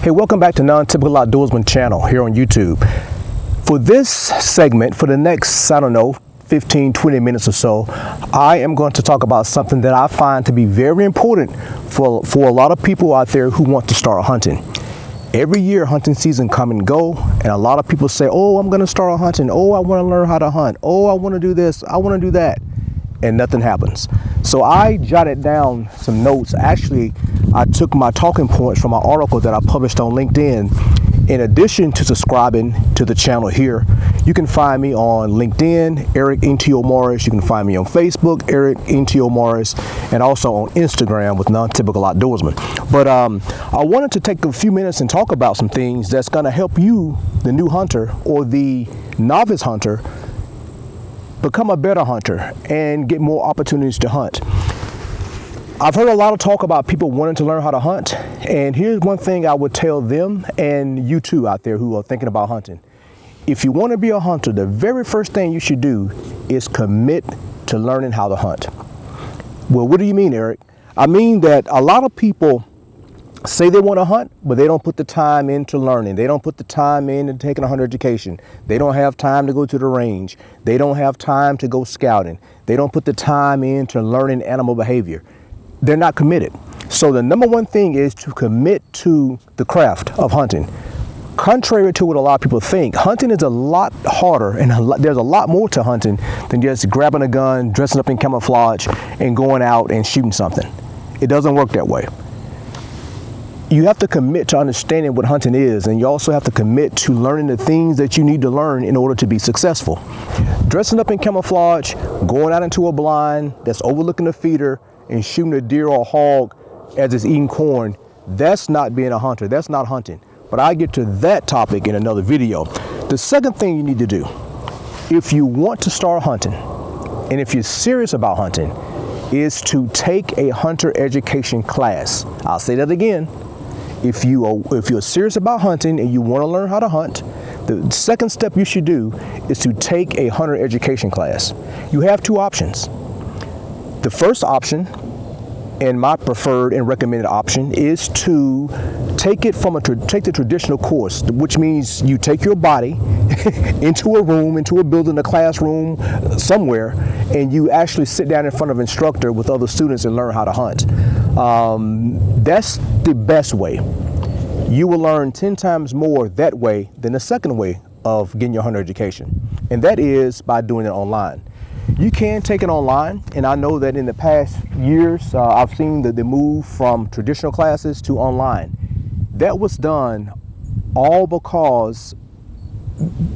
Hey, welcome back to N.onT.ypical Outdoorsman channel here on YouTube. For this segment, for the next, 15, 20 minutes or so, I am going to talk about something that I find to be very important for a lot of people out there who want to start hunting. Every year hunting season come and go, and a lot of people say, oh, I'm going to start hunting. Oh, I want to learn how to hunt. Oh, I want to do this. I want to do that. And nothing happens. So I jotted down some notes. Actually, I took my talking points from an article that I published on LinkedIn. In addition to subscribing to the channel here, you can find me on LinkedIn, Eric N.T.O. Morris. You can find me on Facebook, Eric N.T.O. Morris, and also on Instagram with N.onT.ypical Outdoorsman. But I wanted to take a few minutes and talk about some things that's going to help you, the new hunter or the novice hunter, become a better hunter and get more opportunities to hunt. I've heard a lot of talk about people wanting to learn how to hunt, and here's one thing I would tell them, and you too out there who are thinking about hunting. If you want to be a hunter, the very first thing you should do is commit to learning how to hunt. Well, what do you mean, Eric? I mean that a lot of people say they want to hunt, but they don't put the time into learning. They don't put the time into taking a hunter education. They don't have time to go to the range. They don't have time to go scouting. They don't put the time into learning animal behavior. They're not committed. So the number one thing is to commit to the craft of hunting. Contrary to what a lot of people think, hunting is a lot harder, and there's a lot more to hunting than just grabbing a gun, dressing up in camouflage, and going out and shooting something. It doesn't work that way. You have to commit to understanding what hunting is, and you also have to commit to learning the things that you need to learn in order to be successful. Dressing up in camouflage, going out into a blind that's overlooking a feeder and shooting a deer or a hog as it's eating corn, that's not being a hunter. That's not hunting. But I'll get to that topic in another video. The second thing you need to do, if you want to start hunting, and if you're serious about hunting, is to take a hunter education class. I'll say that again. If you're serious about hunting and you want to learn how to hunt, the second step you should do is to take a hunter education class. You have two options. The first option, and my preferred and recommended option, is to take the traditional course, which means you take your body into a room, into a building, a classroom, somewhere, and you actually sit down in front of an instructor with other students and learn how to hunt. That's the best way. You will learn 10 times more that way than the second way of getting your hunter education, and that is by doing it online. You can take it online, and I know that in the past years, I've seen the move from traditional classes to online. That was done all because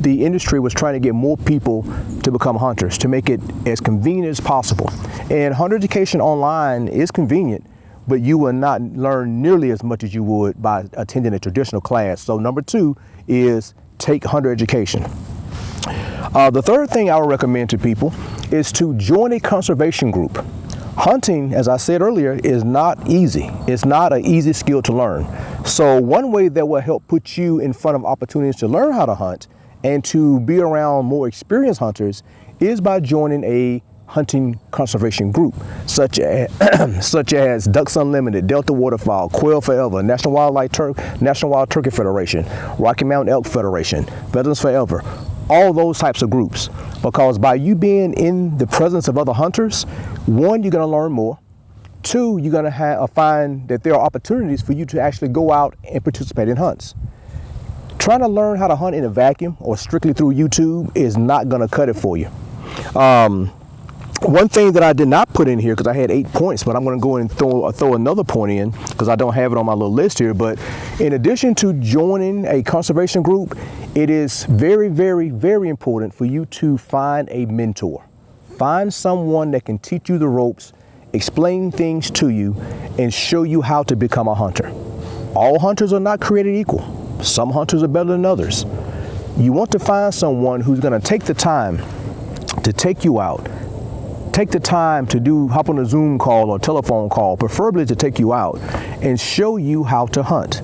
the industry was trying to get more people to become hunters, to make it as convenient as possible. And hunter education online is convenient, but you will not learn nearly as much as you would by attending a traditional class. So number two is take hunter education. The third thing I would recommend to people is to join a conservation group. Hunting, as I said earlier, is not easy. It's not an easy skill to learn. So one way that will help put you in front of opportunities to learn how to hunt and to be around more experienced hunters is by joining a hunting conservation group, such as Ducks Unlimited, Delta Waterfowl, Quail Forever, National Wild Turkey Federation, Rocky Mountain Elk Federation, Veterans Forever, all those types of groups. Because by you being in the presence of other hunters, one, you're going to learn more. Two, you're going to find that there are opportunities for you to actually go out and participate in hunts. Trying to learn how to hunt in a vacuum or strictly through YouTube is not going to cut it for you. One thing that I did not put in here, because I had 8 points, but I'm going to go and throw another point in because I don't have it on my little list here. But in addition to joining a conservation group, it is very, very, very important for you to find a mentor. Find someone that can teach you the ropes, explain things to you, and show you how to become a hunter. All hunters are not created equal. Some hunters are better than others. You want to find someone who's going to take the time to take you out, take the time to hop on a Zoom call or telephone call, preferably to take you out and show you how to hunt.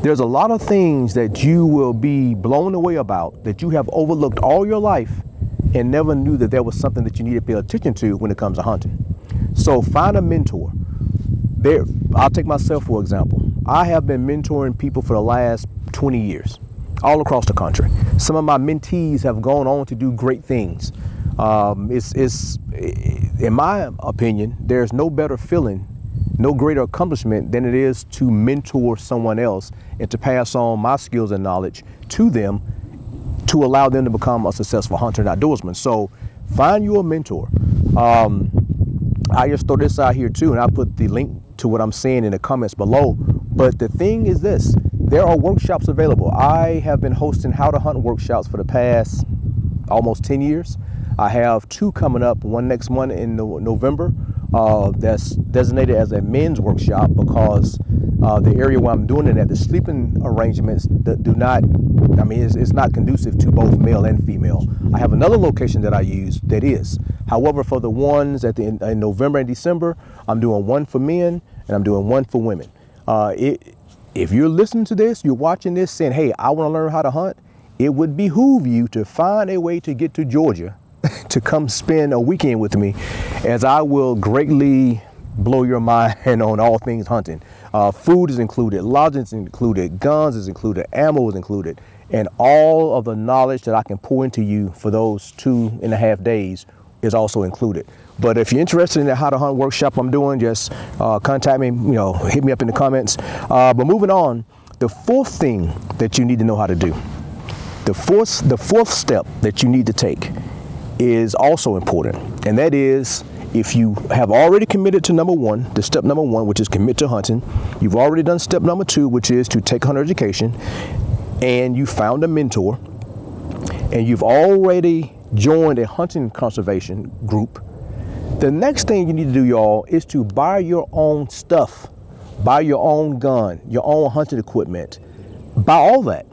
There's a lot of things that you will be blown away about that you have overlooked all your life and never knew that there was something that you need to pay attention to when it comes to hunting. So find a mentor. I'll take myself for example. I have been mentoring people for the last 20 years, all across the country. Some of my mentees have gone on to do great things. It's in my opinion, there's no better feeling, no greater accomplishment than it is to mentor someone else and to pass on my skills and knowledge to them to allow them to become a successful hunter and outdoorsman. So find you a mentor. I just throw this out here too, and I'll put the link to what I'm saying in the comments below. But the thing is this, there are workshops available. I have been hosting how to hunt workshops for the past almost 10 years. I have 2 coming up, one next month in November. That's designated as a men's workshop because the area where I'm doing it at, the sleeping arrangements that do not, I mean, it's not conducive to both male and female. I have another location that I use that is. However, for the ones at in November and December, I'm doing one for men and I'm doing one for women. If you're listening to this, you're watching this saying, hey, I want to learn how to hunt, it would behoove you to find a way to get to Georgia to come spend a weekend with me, as I will greatly blow your mind on all things hunting. Food is included, lodging is included, guns is included, ammo is included, and all of the knowledge that I can pour into you for those 2.5 days is also included. But if you're interested in the how to hunt workshop I'm doing, just contact me, hit me up in the comments. But moving on, the 4th thing that you need to know how to do, the fourth step that you need to take is also important, and that is, if you have already committed to the step number 1, which is commit to hunting, you've already done step number 2, which is to take hunter education, and you found a mentor, and you've already joined a hunting conservation group, the next thing you need to do, y'all, is to buy your own stuff, buy your own gun, your own hunting equipment, buy all that.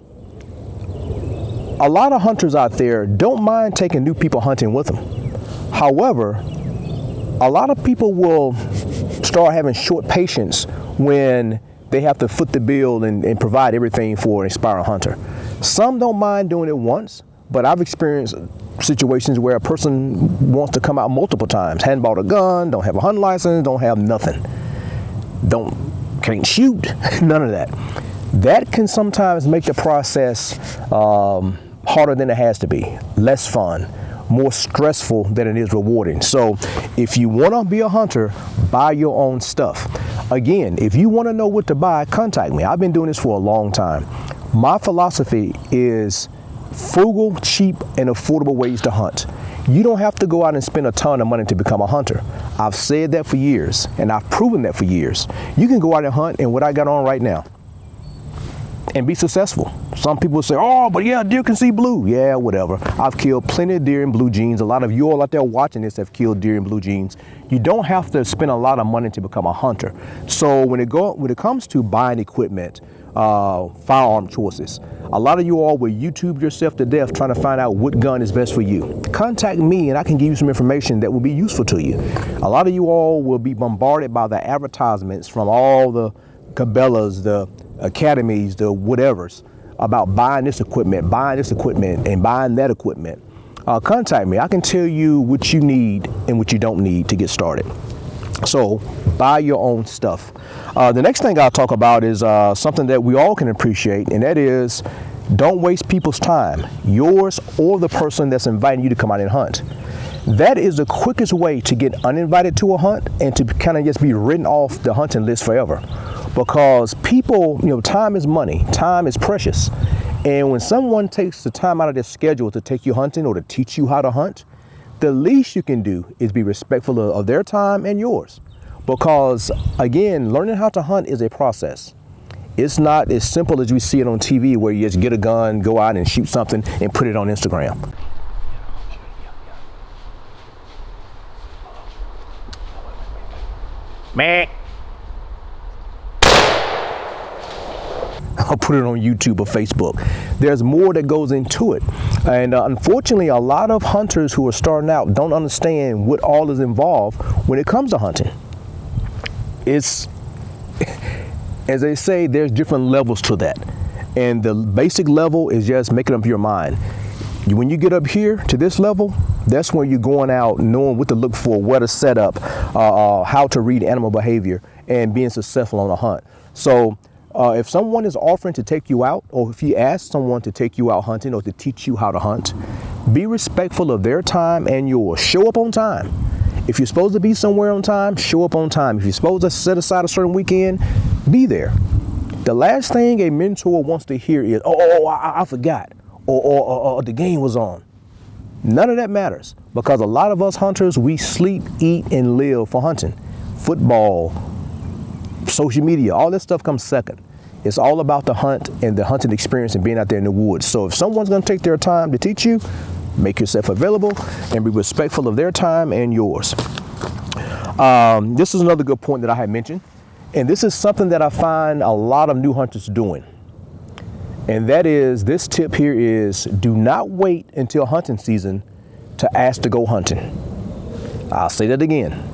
A lot of hunters out there don't mind taking new people hunting with them. However, a lot of people will start having short patience when they have to foot the bill and provide everything for an aspiring hunter. Some don't mind doing it once, but I've experienced situations where a person wants to come out multiple times, hadn't bought a gun, don't have a hunting license, don't have nothing, can't shoot, none of that. That can sometimes make the process harder than it has to be, less fun, more stressful than it is rewarding. So if you want to be a hunter, buy your own stuff. Again, if you want to know what to buy, contact me. I've been doing this for a long time. My philosophy is frugal, cheap, and affordable ways to hunt. You don't have to go out and spend a ton of money to become a hunter. I've said that for years, and I've proven that for years. You can go out and hunt in what I got on right now and be successful. Some people say, oh, but yeah, deer can see blue. Yeah, whatever. I've killed plenty of deer in blue jeans. A lot of you all out there watching this have killed deer in blue jeans. You don't have to spend a lot of money to become a hunter. So when it comes to buying equipment, firearm choices, a lot of you all will YouTube yourself to death trying to find out what gun is best for you. Contact me and I can give you some information that will be useful to you. A lot of you all will be bombarded by the advertisements from all the Cabela's, the academies, the whatevers, about buying this equipment, and buying that equipment. Contact me. I can tell you what you need and what you don't need to get started. So buy your own stuff. The next thing I'll talk about is something that we all can appreciate, and that is, don't waste people's time, yours or the person that's inviting you to come out and hunt. That is the quickest way to get uninvited to a hunt and to kind of just be written off the hunting list forever. Because people, time is money, time is precious. And when someone takes the time out of their schedule to take you hunting or to teach you how to hunt, the least you can do is be respectful of their time and yours. Because again, learning how to hunt is a process. It's not as simple as we see it on TV, where you just get a gun, go out and shoot something and put it on Instagram. Meh. I'll put it on YouTube or Facebook. There's more that goes into it. And unfortunately, a lot of hunters who are starting out don't understand what all is involved when it comes to hunting. It's, as they say, there's different levels to that. And the basic level is just making up your mind. When you get up here to this level, that's when you're going out knowing what to look for, where to set up, how to read animal behavior, and being successful on a hunt. So If someone is offering to take you out, or if you ask someone to take you out hunting or to teach you how to hunt, be respectful of their time and yours. Show up on time. If you're supposed to be somewhere on time, show up on time. If you're supposed to set aside a certain weekend, be there. The last thing a mentor wants to hear is, I forgot, or the game was on. None of that matters, because a lot of us hunters, we sleep, eat, and live for hunting. Football, social media, all that stuff comes second. It's all about the hunt and the hunting experience and being out there in the woods. So if someone's going to take their time to teach you, make yourself available and be respectful of their time and yours. This is another good point that I had mentioned, and this is something that I find a lot of new hunters doing. And that is, this tip here is, do not wait until hunting season to ask to go hunting. I'll say that again.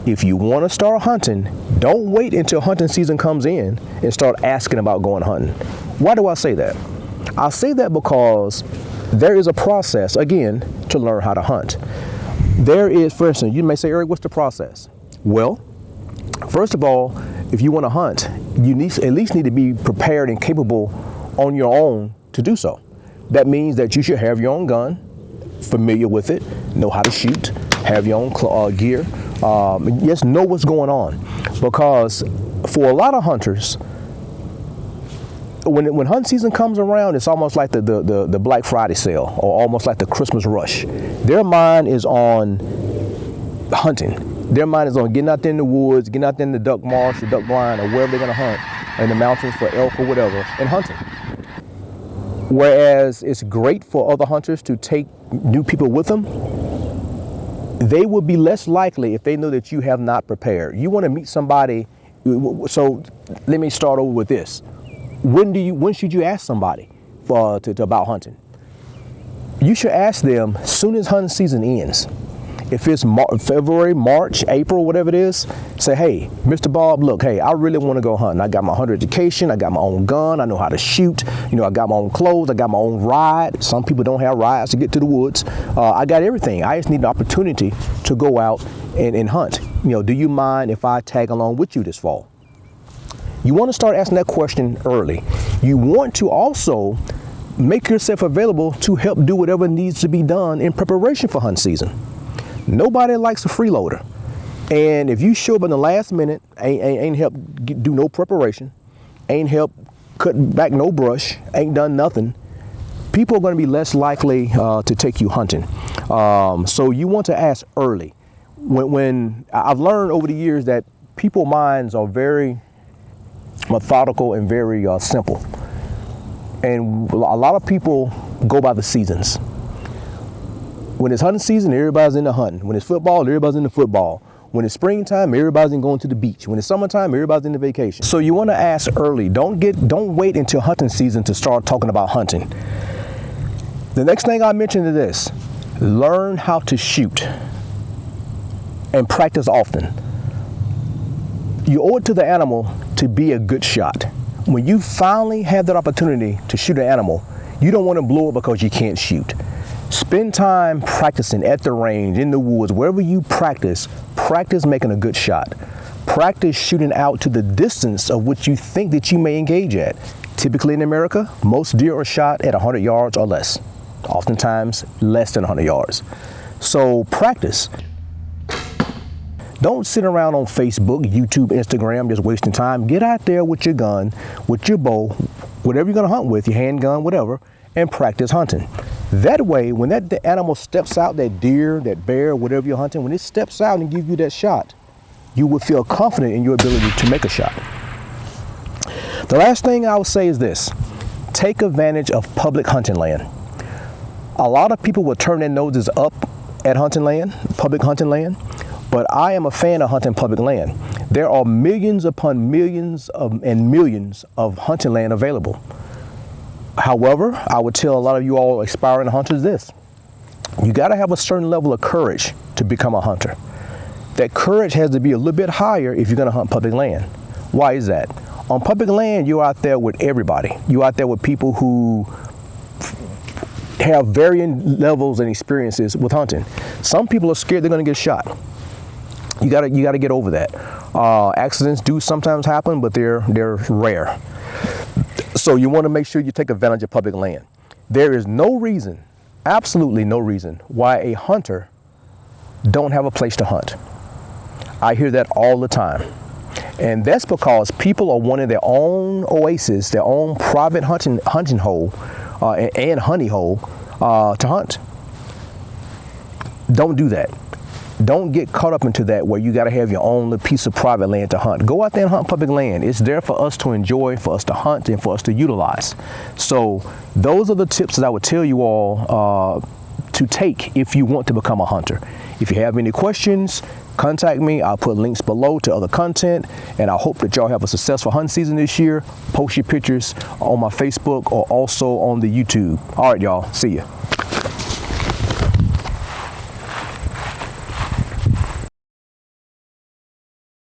If you want to start hunting, don't wait until hunting season comes in and start asking about going hunting. Why do I say that? I say that because there is a process, again, to learn how to hunt. There is, for instance, you may say, Eric, what's the process? Well, first of all, if you want to hunt, you at least need to be prepared and capable on your own to do so. That means that you should have your own gun, familiar with it, know how to shoot, have your own gear, just know what's going on. Because for a lot of hunters, when hunting season comes around, it's almost like the Black Friday sale, or almost like the Christmas rush. Their mind is on hunting. Their mind is on getting out there in the woods, getting out there in the duck marsh, the duck blind, or wherever they're going to hunt, in the mountains for elk or whatever, and hunting. Whereas it's great for other hunters to take new people with them, they will be less likely if they know that you have not prepared. You want to meet somebody. So let me start over with this. When should you ask somebody about hunting? You should ask them as soon as hunting season ends. If it's February, March, April, whatever it is, say, hey, Mr. Bob, look, hey, I really want to go hunting. I got my hunter education. I got my own gun. I know how to shoot. I got my own clothes. I got my own ride. Some people don't have rides to get to the woods. I got everything. I just need an opportunity to go out and hunt. Do you mind if I tag along with you this fall? You want to start asking that question early. You want to also make yourself available to help do whatever needs to be done in preparation for hunting season. Nobody likes a freeloader. And if you show up in the last minute, ain't help do no preparation, ain't help cut back no brush, ain't done nothing, people are going to be less likely to take you hunting. So you want to ask early. When I've learned over the years that people's minds are very methodical and very simple. And a lot of people go by the seasons. When it's hunting season, everybody's into hunting. When it's football, everybody's into football. When it's springtime, everybody's in going to the beach. When it's summertime, everybody's into vacation. So you want to ask early. Don't wait until hunting season to start talking about hunting. The next thing I mentioned is this: learn how to shoot and practice often. You owe it to the animal to be a good shot. When you finally have that opportunity to shoot an animal, you don't want to blow it because you can't shoot. Spend time practicing at the range, in the woods, wherever you practice making a good shot. Practice shooting out to the distance of what you think that you may engage at. Typically in America, most deer are shot at 100 yards or less. Oftentimes less than 100 yards. So practice. Don't sit around on Facebook, YouTube, Instagram, just wasting time. Get out there with your gun, with your bow, whatever you're going to hunt with, your handgun, whatever, and practice hunting. That way, when the animal steps out, that deer, that bear, whatever you're hunting, when it steps out and gives you that shot, you will feel confident in your ability to make a shot. The last thing I would say is this: take advantage of public hunting land. A lot of people will turn their noses up at hunting land, public hunting land, but I am a fan of hunting public land. There are millions upon millions and millions of hunting land available. However, I would tell a lot of you all aspiring hunters this: you got to have a certain level of courage to become a hunter. That courage has to be a little bit higher if you're going to hunt public land. Why is that? On public land, you're out there with everybody. You're out there with people who have varying levels and experiences with hunting. Some people are scared they're going to get shot. You got to get over that. Accidents do sometimes happen, but they're rare. So you want to make sure you take advantage of public land. There is no reason, absolutely no reason, why a hunter don't have a place to hunt. I hear that all the time. And that's because people are wanting their own oasis, their own private hunting hole and honey hole to hunt. Don't do that. Don't get caught up into that where you got to have your own little piece of private land to hunt. Go out there and hunt public land. It's there for us to enjoy, for us to hunt, and for us to utilize. So those are the tips that I would tell you all to take if you want to become a hunter. If you have any questions, contact me. I'll put links below to other content, and I hope that y'all have a successful hunting season this year. Post your pictures on my Facebook or also on the YouTube. All right, y'all. See ya.